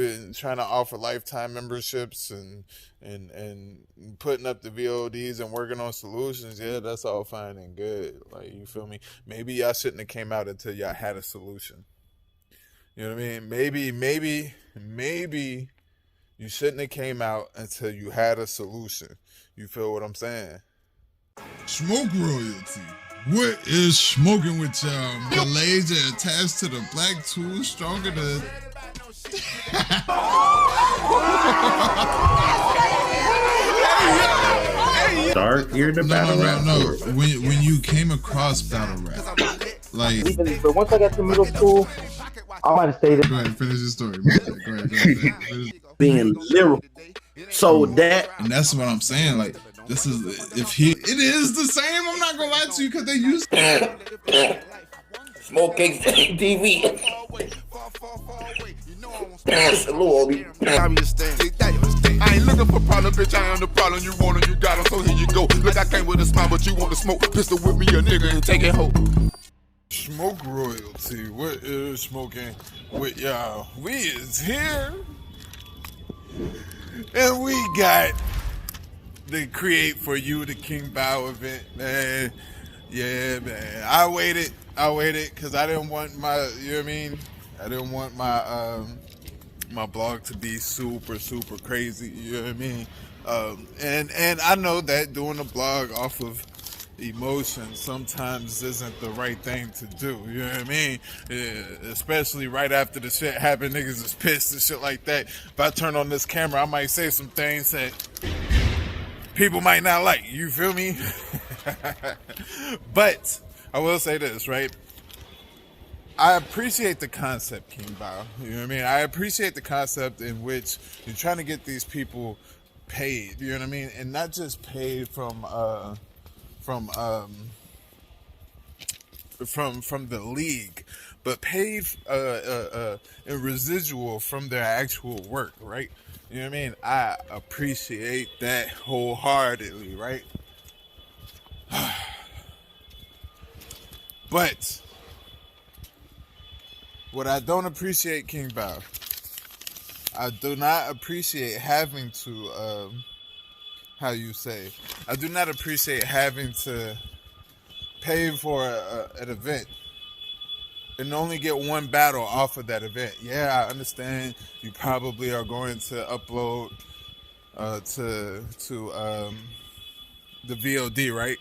been trying to offer lifetime memberships and putting up the VODs and working on solutions, yeah, that's all fine and good. Like, you feel me? Maybe y'all shouldn't have came out until y'all had a solution. You know what I mean? Maybe you shouldn't have came out until you had a solution. You feel what I'm saying? Smoke royalty. What is smoking with y'all? The laser attached to the black tool stronger than... Dark ear to battle rap? No. When you came across battle rap, like... But once I got to middle school, I might have stayed. Go ahead, finish your story. Go ahead. Being literal. So that... And that's what I'm saying, like... This is, it is the same, I'm not gonna lie to you, because they used to. Smoking TV. I ain't looking for problem, bitch, I am the problem. You want it, you got it, so here you go. Look, I came with a smile, but you want to smoke. Pistol with me, a nigga, and take it home. Smoke royalty. What is smoking with y'all? We is here. And we got the Create For You, the King Bow event, man. Yeah, man. I waited because I didn't want my, you know what I mean? I didn't want my my blog to be super crazy, you know what I mean? And I know that doing a blog off of emotion sometimes isn't the right thing to do, you know what I mean? Especially right after the shit happened, niggas is pissed and shit like that. If I turn on this camera, I might say some things that people might not like, you feel me? But I will say this, right? I appreciate the concept, King Bao. You know what I mean? I appreciate the concept in which you're trying to get these people paid, you know what I mean? And not just paid from the league, but paid in residual from their actual work, right? You know what I mean? I appreciate that wholeheartedly, right? But what I don't appreciate, King Bao, I do not appreciate having to, I do not appreciate having to pay for an event and only get one battle off of that event. Yeah, I understand you probably are going to upload to the VOD, right?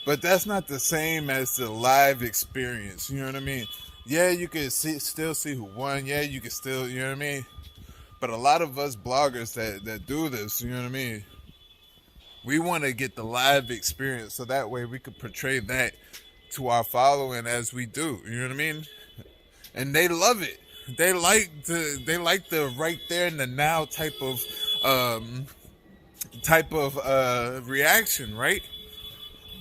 But that's not the same as the live experience, you know what I mean? Yeah, you can still see who won. Yeah, you can still, you know what I mean? But a lot of us bloggers that do this, you know what I mean? We want to get the live experience so that way we could portray that to our following as we do, you know what I mean? And they love it. They like the right there in the now type of reaction, right?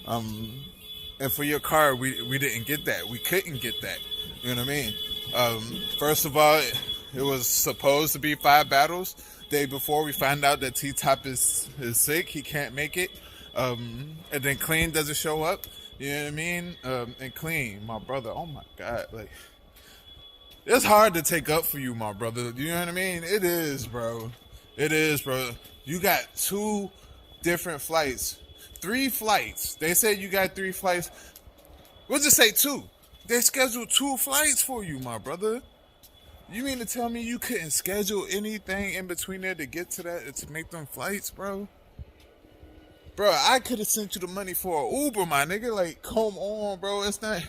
And for your card, we didn't get that. We couldn't get that. You know what I mean? First of all, it was supposed to be 5 battles. Day before, we find out that T-Top is sick. He can't make it. And then Qleen doesn't show up. You know what I mean? And Qleen, my brother, oh my God. Like, it's hard to take up for you, my brother. You know what I mean? It is, bro. It is, bro. You got 2 different flights. 3 flights. They said you got 3 flights. We'll just say 2. They scheduled 2 flights for you, my brother. You mean to tell me you couldn't schedule anything in between there to get to that, to make them flights, bro? Bro, I could have sent you the money for an Uber, my nigga. Like, come on, bro. It's not...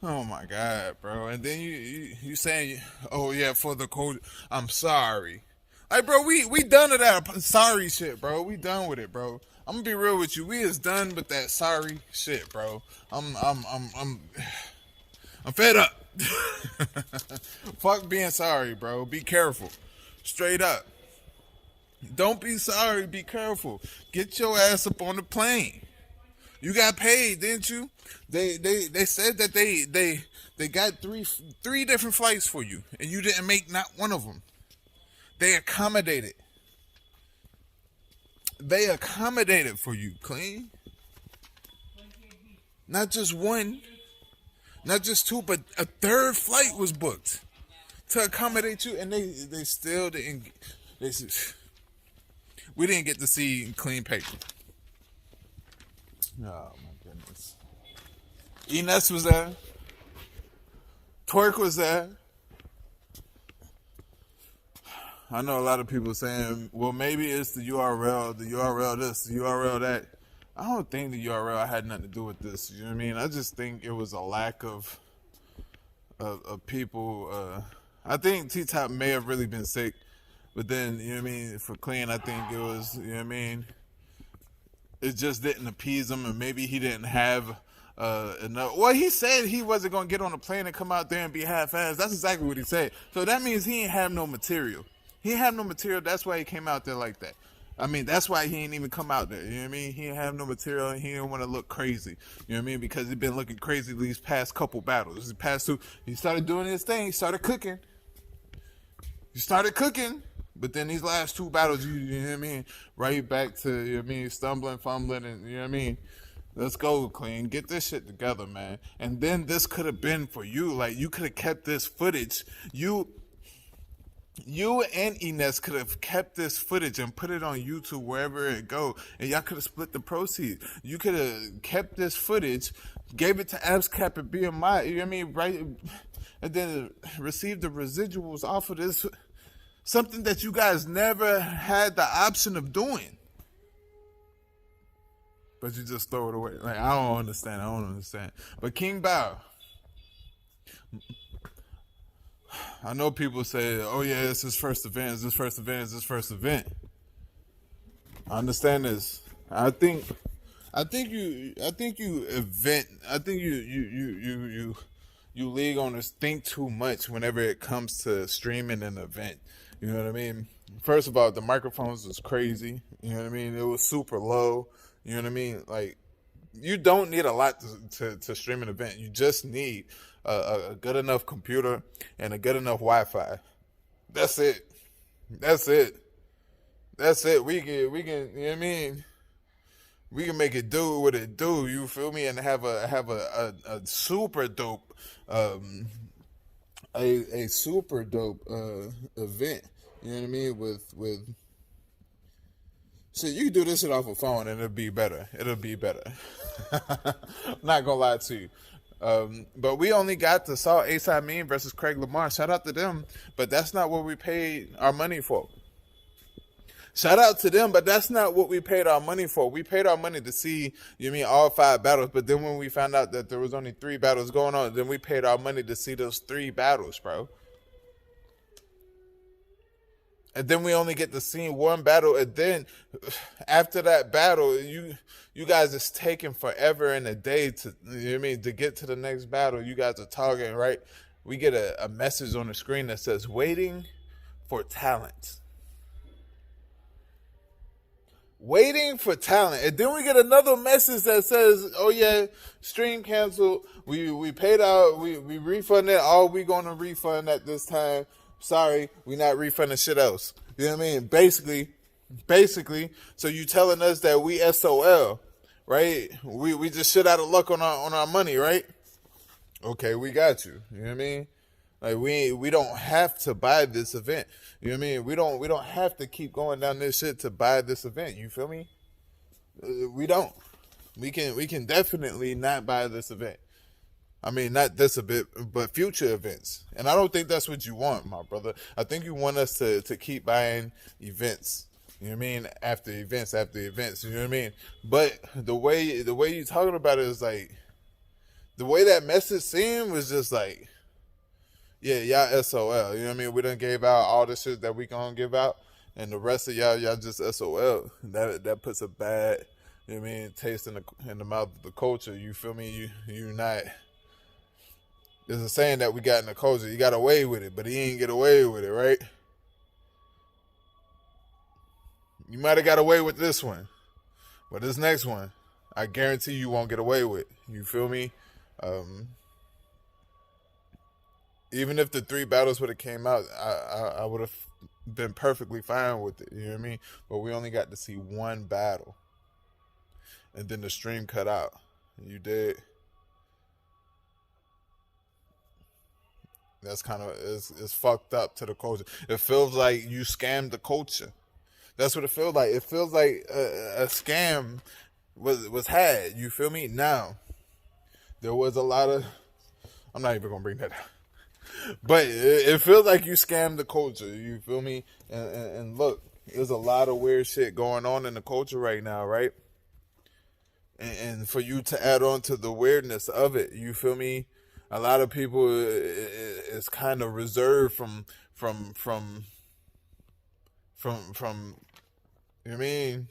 Oh, my God, bro. And then you saying, oh, yeah, for the code, I'm sorry. Like, bro, we done with that sorry shit, bro. We done with it, bro. I'm gonna be real with you. We is done with that sorry shit, bro. I'm fed up. Fuck being sorry, bro. Be careful. Straight up. Don't be sorry. Be careful. Get your ass up on the plane. You got paid, didn't you? They said that they got three different flights for you, and you didn't make not one of them. They accommodated. They accommodated for you, Qleen. Not just one, not just 2, but a 3rd flight was booked to accommodate you, and they still didn't. We didn't get to see clean paper. Oh my goodness. Enes was there. Twerk was there. I know a lot of people saying, well, maybe it's the URL this, the URL that. I don't think the URL had nothing to do with this. You know what I mean? I just think it was a lack of people. I think T-Top may have really been sick, but then, you know what I mean, for Qleen, I think it was, you know what I mean, it just didn't appease him, and maybe he didn't have enough. Well, he said he wasn't going to get on a plane and come out there and be half-assed. That's exactly what he said. So that means he ain't have no material. He ain't have no material. That's why he came out there like that. I mean, that's why he ain't even come out there. You know what I mean? He didn't have no material, and he didn't want to look crazy. You know what I mean? Because he's been looking crazy these past couple battles. These past two, he started doing his thing. He started cooking. But then these last two battles, you know what I mean? Right back to, you know what I mean, stumbling, fumbling, and you know what I mean? Let's go, Qleen. Get this shit together, man. And then this could have been for you. Like, you could have kept this footage. You and Enes could have kept this footage and put it on YouTube, wherever it go, and y'all could have split the proceeds. You could have kept this footage, gave it to ASCAP and BMI, you know what I mean, right, and then received the residuals off of this, something that you guys never had the option of doing. But you just throw it away. Like, I don't understand. But King Bao, I know people say, oh yeah, it's his first event, I understand this. I think you league owners think too much whenever it comes to streaming an event. You know what I mean? First of all, the microphones was crazy. You know what I mean? It was super low. You know what I mean? Like, you don't need a lot to stream an event. You just need a good enough computer and a good enough Wi-Fi. That's it. We can, you know what I mean? We can make it do what it do. You feel me? And have a super dope, a super dope event. You know what I mean? With so you can do this shit off a phone and it'll be better. I'm not gonna lie to you. But we only got the Saw A$AP Mean versus Craig Lamar. Shout out to them, but that's not what we paid our money for. Shout out to them, but that's not what we paid our money for. We paid our money to see, you mean, all 5 battles, but then when we found out that there was only 3 battles going on, then we paid our money to see those 3 battles, bro. And then we only get to see 1 battle, and then after that battle, you guys is taking forever and a day to, you know what I mean, to get to the next battle. You guys are talking, right? We get a message on the screen that says, waiting for talent. Waiting for talent. And then we get another message that says, oh yeah, stream canceled. We paid out, we refunded all we gonna refund at this time. Sorry, we not refunding shit else. You know what I mean? Basically, so you telling us that we SOL, right? We just shit out of luck on our money, right? Okay, we got you. You know what I mean? Like, we don't have to buy this event. You know what I mean? We don't have to keep going down this shit to buy this event. You feel me? We don't. We can definitely not buy this event. I mean, not this event, but future events. And I don't think that's what you want, my brother. I think you want us to keep buying events. You know what I mean? After events. You know what I mean? But the way you talking about it is like, the way that message seemed was just like, yeah, y'all SOL. You know what I mean? We done gave out all the shit that we gonna give out, and the rest of y'all just SOL. That puts a bad, you know what I mean, taste in the mouth of the culture. You feel me? You not. There's a saying that we got in the culture. You got away with it, but he ain't get away with it, right? You might have got away with this one, but this next one, I guarantee you won't get away with. You feel me? Even if the 3 battles would have came out, I would have been perfectly fine with it. You know what I mean? But we only got to see 1 battle, and then the stream cut out. You did. That's kind of is fucked up to the culture. It feels like you scammed the culture. That's what it feels like. It feels like a scam was had. You feel me? Now, there was a lot of. I'm not even gonna bring that up. But it feels like you scammed the culture. You feel me? And look, there's a lot of weird shit going on in the culture right now, right? And for you to add on to the weirdness of it, you feel me? A lot of people is kind of reserved from you know what I mean?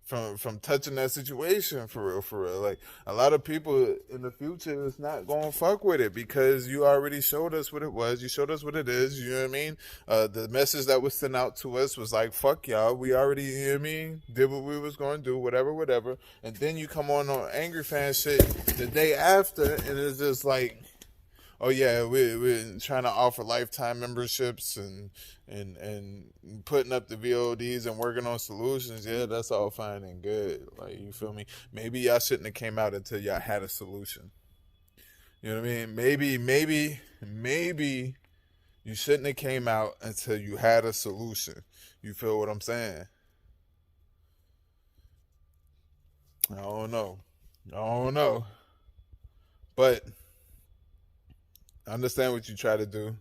From touching that situation for real. Like, a lot of people in the future is not gonna fuck with it because you already showed us what it was. You showed us what it is. You know what I mean? The message that was sent out to us was like, fuck y'all. We already, you know what I mean, did what we was gonna do, whatever. And then you come on angry fan shit the day after, and it's just like, oh yeah, we're trying to offer lifetime memberships and putting up the VODs and working on solutions. Yeah, that's all fine and good. Like, you feel me? Maybe y'all shouldn't have came out until y'all had a solution. You know what I mean? Maybe you shouldn't have came out until you had a solution. You feel what I'm saying? I don't know. But I understand what you try to do,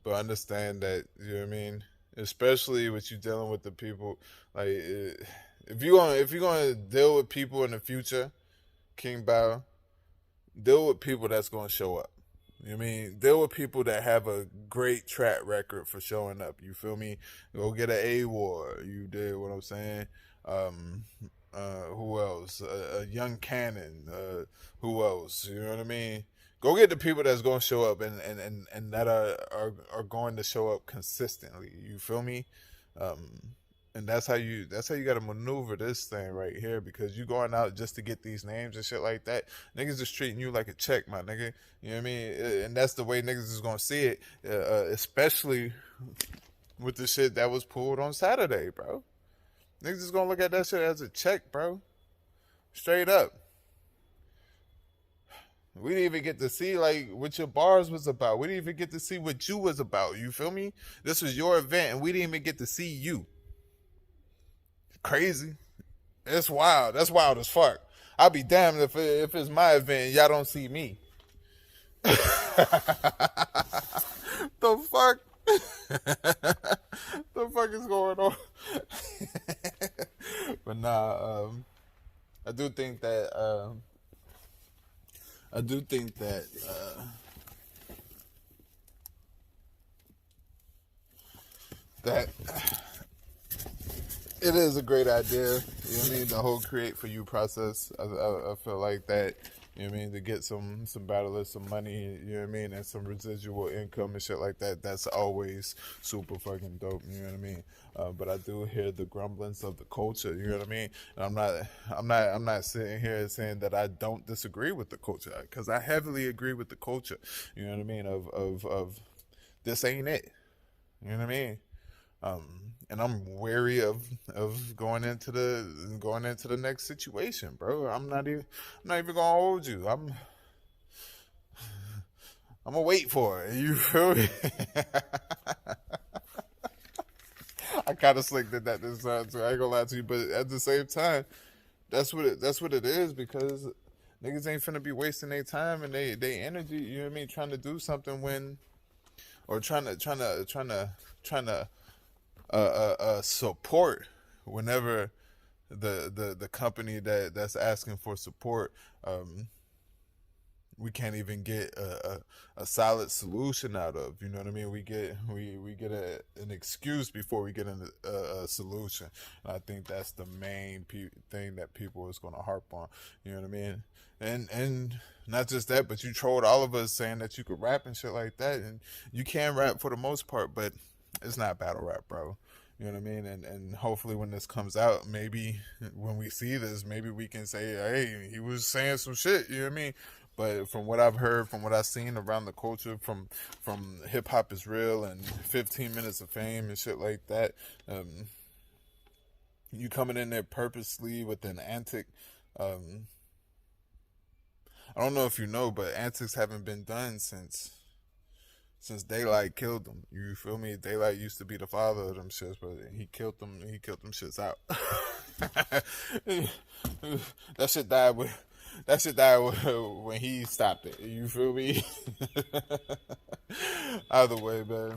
but understand that, you know what I mean, especially with you dealing with the people, like, if you're gonna deal with people in the future, King Bao, deal with people that's gonna show up. You know what I mean? Deal with people that have a great track record for showing up. You feel me? Go get an A-War. You did what I'm saying? Who else? A young cannon. Who else? You know what I mean? Go get the people that's going to show up and that are going to show up consistently. You feel me? And that's how you got to maneuver this thing right here, because you going out just to get these names and shit like that. Niggas is treating you like a check, my nigga. You know what I mean? And that's the way niggas is going to see it, especially with the shit that was pulled on Saturday, bro. Niggas is going to look at that shit as a check, bro. Straight up. We didn't even get to see, like, what your bars was about. We didn't even get to see what you was about. You feel me? This was your event, and we didn't even get to see you. Crazy. It's wild. That's wild as fuck. I'll be damned if it's my event and y'all don't see me. The fuck? The fuck is going on? But nah, I do think that that it is a great idea. You know what I mean? The whole create for you process. I feel like that. You know what I mean? To get some battlers, some money, you know what I mean, and some residual income and shit like that. That's always super fucking dope. You know what I mean? But I do hear the grumblings of the culture. You know what I mean? And I'm not sitting here saying that I don't disagree with the culture, because I heavily agree with the culture. You know what I mean? Of this ain't it. You know what I mean? And I'm wary of going into the next situation, bro. I'm not even gonna hold you. I'm gonna wait for it. You feel me? I kind of slicked at that this time too. I ain't gonna lie to you, but at the same time, that's what it is, because niggas ain't finna be wasting their time and they energy. You know what I mean? Trying to do something or trying to support whenever the company that's asking for support, we can't even get a solid solution out of. You know what I mean? We get an excuse before we get a solution. And I think that's the main thing that people is going to harp on. You know what I mean? And not just that, but you trolled all of us saying that you could rap and shit like that, and you can rap for the most part, but it's not battle rap, bro. You know what I mean? And hopefully when this comes out, maybe when we see this, maybe we can say, hey, he was saying some shit. You know what I mean? But from what I've heard, from what I've seen around the culture, from Hip Hop Is Real and 15 Minutes of Fame and shit like that, you coming in there purposely with an antic. I don't know if you know, but antics haven't been done since since Daylyt killed him. You feel me? Daylyt used to be the father of them shits, but he killed them. He killed them shits out. That shit died when he stopped it. You feel me? Either way, man.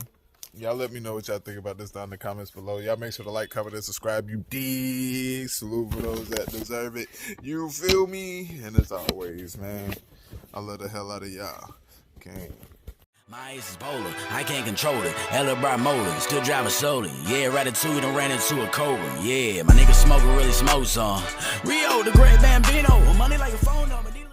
Y'all let me know what y'all think about this down in the comments below. Y'all make sure to like, comment, and subscribe. You dig? Salute for those that deserve it. You feel me? And as always, man, I love the hell out of y'all. Okay. My ace is bowler, I can't control it. Ella brought motor, still driving slowly. Yeah, Ratatouille done ran into a cobra. Yeah, my nigga smoker really smokes on. Rio, the great Bambino, money like a phone number.